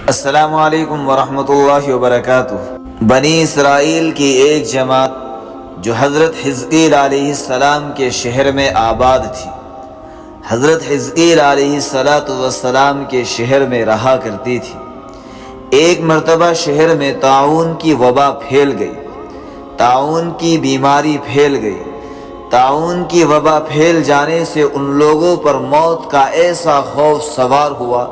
السلام علیکم ورحمۃ اللہ وبرکاتہ۔ بنی اسرائیل کی ایک جماعت جو حضرت حزقیل علیہ السلام کے شہر میں آباد تھی، حضرت حزقیل علیہ السلام کے شہر میں رہا کرتی تھی۔ ایک مرتبہ شہر میں طاعون کی وبا پھیل گئی، طاعون کی بیماری پھیل گئی۔ طاعون کی وبا پھیل جانے سے ان لوگوں پر موت کا ایسا خوف سوار ہوا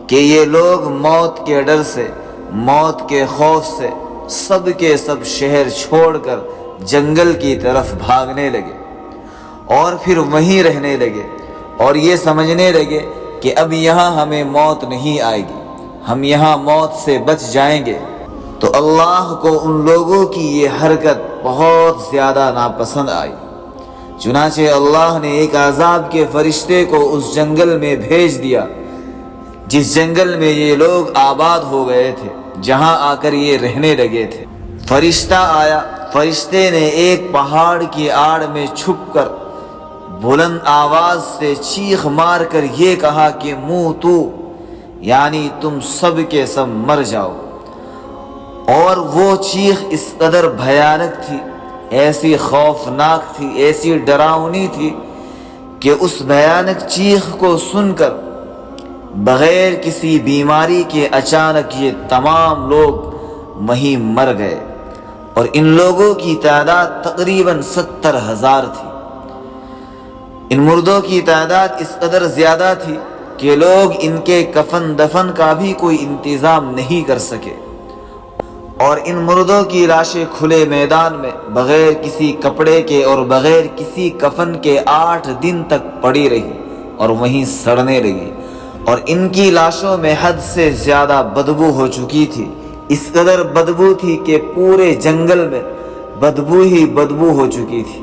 کہ یہ لوگ موت کے ڈر سے، موت کے خوف سے سب کے سب شہر چھوڑ کر جنگل کی طرف بھاگنے لگے اور پھر وہیں رہنے لگے، اور یہ سمجھنے لگے کہ اب یہاں ہمیں موت نہیں آئے گی، ہم یہاں موت سے بچ جائیں گے۔ تو اللہ کو ان لوگوں کی یہ حرکت بہت زیادہ ناپسند آئی، چنانچہ اللہ نے ایک عذاب کے فرشتے کو اس جنگل میں بھیج دیا جس جنگل میں یہ لوگ آباد ہو گئے تھے، جہاں آ کر یہ رہنے لگے تھے۔ فرشتہ آیا، فرشتے نے ایک پہاڑ کی آڑ میں چھپ کر بلند آواز سے چیخ مار کر یہ کہا کہ موتو، یعنی تم سب کے سب مر جاؤ۔ اور وہ چیخ اس قدر بھیانک تھی، ایسی خوفناک تھی، ایسی ڈراؤنی تھی کہ اس بھیانک چیخ کو سن کر بغیر کسی بیماری کے اچانک یہ تمام لوگ وہیں مر گئے، اور ان لوگوں کی تعداد تقریباً 70,000 تھی۔ ان مردوں کی تعداد اس قدر زیادہ تھی کہ لوگ ان کے کفن دفن کا بھی کوئی انتظام نہیں کر سکے، اور ان مردوں کی لاشیں کھلے میدان میں بغیر کسی کپڑے کے اور بغیر کسی کفن کے 8 دن تک پڑی رہی اور وہیں سڑنے لگی، اور ان کی لاشوں میں حد سے زیادہ بدبو ہو چکی تھی۔ اس قدر بدبو تھی کہ پورے جنگل میں بدبو ہی بدبو ہو چکی تھی۔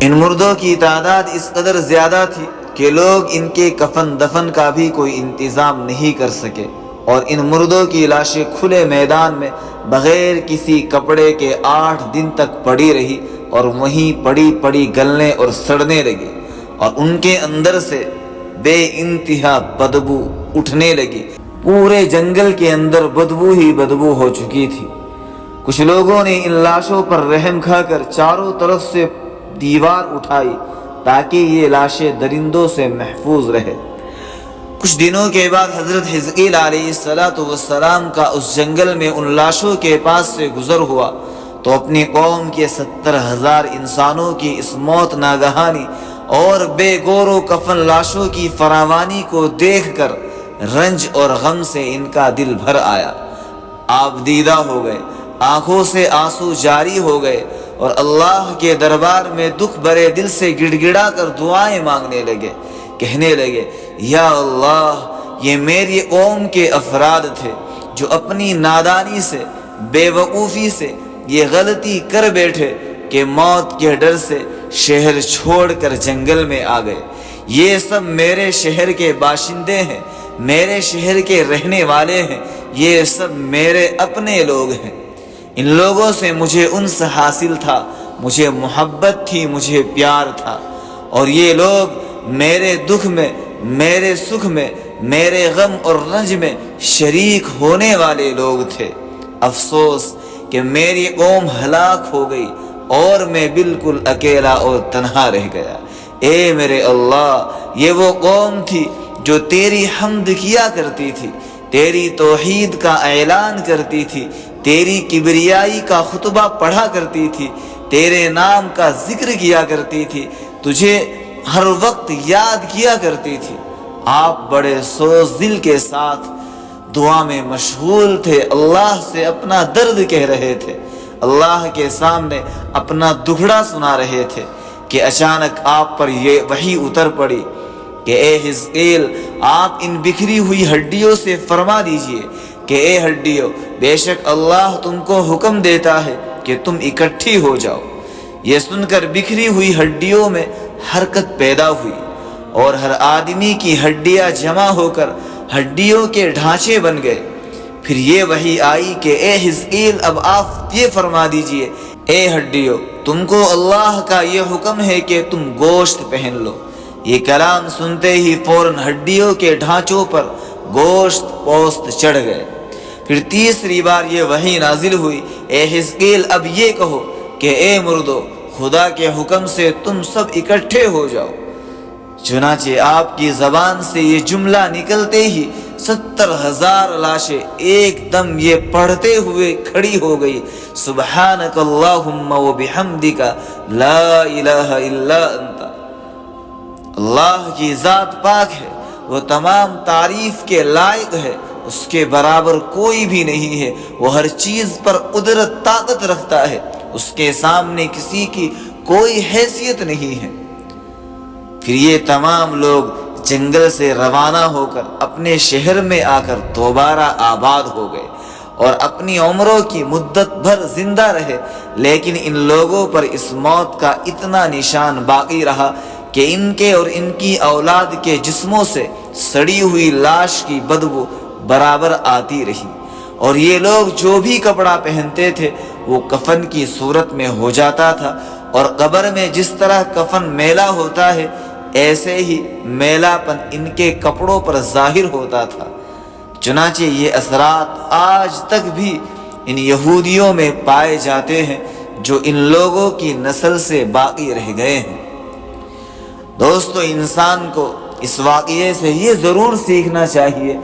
ان مردوں کی تعداد اس قدر زیادہ تھی کہ لوگ ان کے کفن دفن کا بھی کوئی انتظام نہیں کر سکے، اور ان مردوں کی لاشیں کھلے میدان میں بغیر کسی کپڑے کے 8 دن تک پڑی رہی اور وہیں پڑی پڑی گلنے اور سڑنے لگی، اور ان کے اندر سے بے انتہا بدبو اٹھنے لگی۔ پورے جنگل کے اندر بدبو ہی بدبو ہو چکی تھی۔ کچھ لوگوں نے ان لاشوں پر رحم کھا کر چاروں طرف سے دیوار اٹھائی تاکہ یہ لاشیں درندوں سے محفوظ رہے۔ کچھ دنوں کے بعد حضرت حزقیل علیہ السلام کا اس جنگل میں ان لاشوں کے پاس سے گزر ہوا تو اپنی قوم کے 70,000 انسانوں کی اس موت ناگہانی اور بے گور و کفن لاشوں کی فراوانی کو دیکھ کر رنج اور غم سے ان کا دل بھر آیا۔ آپ دیدہ ہو گئے، آنکھوں سے آنسو جاری ہو گئے، اور اللہ کے دربار میں دکھ بھرے دل سے گڑ گڑا کر دعائیں مانگنے لگے، کہنے لگے یا اللہ، یہ میری قوم کے افراد تھے جو اپنی نادانی سے، بے وقوفی سے یہ غلطی کر بیٹھے کہ موت کے ڈر سے شہر چھوڑ کر جنگل میں آ گئے۔ یہ سب میرے شہر کے باشندے ہیں، میرے شہر کے رہنے والے ہیں، یہ سب میرے اپنے لوگ ہیں۔ ان لوگوں سے مجھے انس حاصل تھا، مجھے محبت تھی، مجھے پیار تھا، اور یہ لوگ میرے دکھ میں، میرے سکھ میں، میرے غم اور رنج میں شریک ہونے والے لوگ تھے۔ افسوس کہ میری قوم ہلاک ہو گئی اور میں بالکل اکیلا اور تنہا رہ گیا۔ اے میرے اللہ، یہ وہ قوم تھی جو تیری حمد کیا کرتی تھی، تیری توحید کا اعلان کرتی تھی، تیری کبریائی کا خطبہ پڑھا کرتی تھی، تیرے نام کا ذکر کیا کرتی تھی، تجھے ہر وقت یاد کیا کرتی تھی۔ آپ بڑے سوز دل کے ساتھ دعا میں مشغول تھے، اللہ سے اپنا درد کہہ رہے تھے، اللہ کے سامنے اپنا دکھڑا سنا رہے تھے کہ اچانک آپ پر یہ وحی اتر پڑی کہ اے حزقیل، آپ ان بکھری ہوئی ہڈیوں سے فرما دیجئے کہ اے ہڈیوں، بے شک اللہ تم کو حکم دیتا ہے کہ تم اکٹھی ہو جاؤ۔ یہ سن کر بکھری ہوئی ہڈیوں میں حرکت پیدا ہوئی، اور ہر آدمی کی ہڈیاں جمع ہو کر ہڈیوں کے ڈھانچے بن گئے۔ پھر یہ وحی آئی کہ اے حزقیل، اب آپ یہ فرما دیجئے اے ہڈیوں، تم کو اللہ کا یہ حکم ہے کہ تم گوشت پہن لو۔ یہ کلام سنتے ہی فوراً ہڈیوں کے ڈھانچوں پر گوشت پوست چڑھ گئے۔ پھر تیسری بار یہ وحی نازل ہوئی، اے حزقیل اب یہ کہو کہ اے مردو خدا کے حکم سے تم سب اکٹھے ہو جاؤ۔ چنانچہ آپ کی زبان سے یہ جملہ نکلتے ہی 70,000 لاشیں ایک دم یہ پڑھتے ہوئے کھڑی ہو گئی، سبحانک اللہم و بحمدک لا الہ الا انت۔ اللہ کی ذات پاک ہے، وہ تمام تعریف کے لائق ہے، اس کے برابر کوئی بھی نہیں ہے، وہ ہر چیز پر قدرت طاقت رکھتا ہے، اس کے سامنے کسی کی کوئی حیثیت نہیں ہے۔ پھر یہ تمام لوگ جنگل سے روانہ ہو کر اپنے شہر میں آ کر دوبارہ آباد ہو گئے اور اپنی عمروں کی مدت بھر زندہ رہے، لیکن ان لوگوں پر اس موت کا اتنا نشان باقی رہا کہ ان کے اور ان کی اولاد کے جسموں سے سڑی ہوئی لاش کی بدبو برابر آتی رہی، اور یہ لوگ جو بھی کپڑا پہنتے تھے وہ کفن کی صورت میں ہو جاتا تھا، اور قبر میں جس طرح کفن میلا ہوتا ہے ایسے ہی میلا پن ان کے کپڑوں پر ظاہر ہوتا تھا۔ چنانچہ یہ اثرات آج تک بھی ان یہودیوں میں پائے جاتے ہیں جو ان لوگوں کی نسل سے باقی رہ گئے ہیں۔ دوستو، انسان کو اس واقعے سے یہ ضرور سیکھنا چاہیے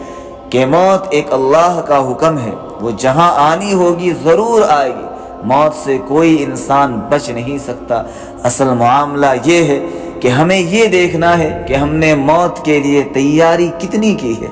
کہ موت ایک اللہ کا حکم ہے، وہ جہاں آنی ہوگی ضرور آئے گی، موت سے کوئی انسان بچ نہیں سکتا۔ اصل معاملہ یہ ہے کہ ہمیں یہ دیکھنا ہے کہ ہم نے موت کے لیے تیاری کتنی کی ہے۔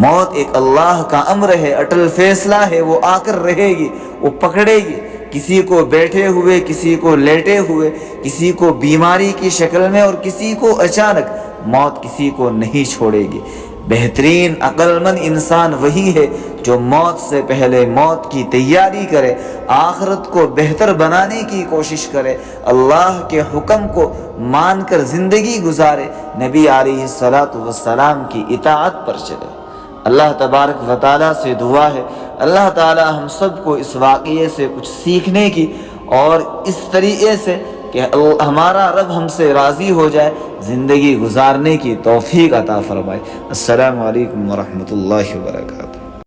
موت ایک اللہ کا امر ہے، اٹل فیصلہ ہے، وہ آ کر رہے گی، وہ پکڑے گی، کسی کو بیٹھے ہوئے، کسی کو لیٹے ہوئے، کسی کو بیماری کی شکل میں اور کسی کو اچانک، موت کسی کو نہیں چھوڑے گی۔ بہترین عقل مند انسان وہی ہے جو موت سے پہلے موت کی تیاری کرے، آخرت کو بہتر بنانے کی کوشش کرے، اللہ کے حکم کو مان کر زندگی گزارے، نبی علیہ السلام کی اطاعت پر چلے۔ اللہ تبارک و تعالیٰ سے دعا ہے اللہ تعالیٰ ہم سب کو اس واقعے سے کچھ سیکھنے کی اور اس طریقے سے کہ ہمارا رب ہم سے راضی ہو جائے زندگی گزارنے کی توفیق عطا فرمائے۔ السلام علیکم ورحمۃ اللہ وبرکاتہ۔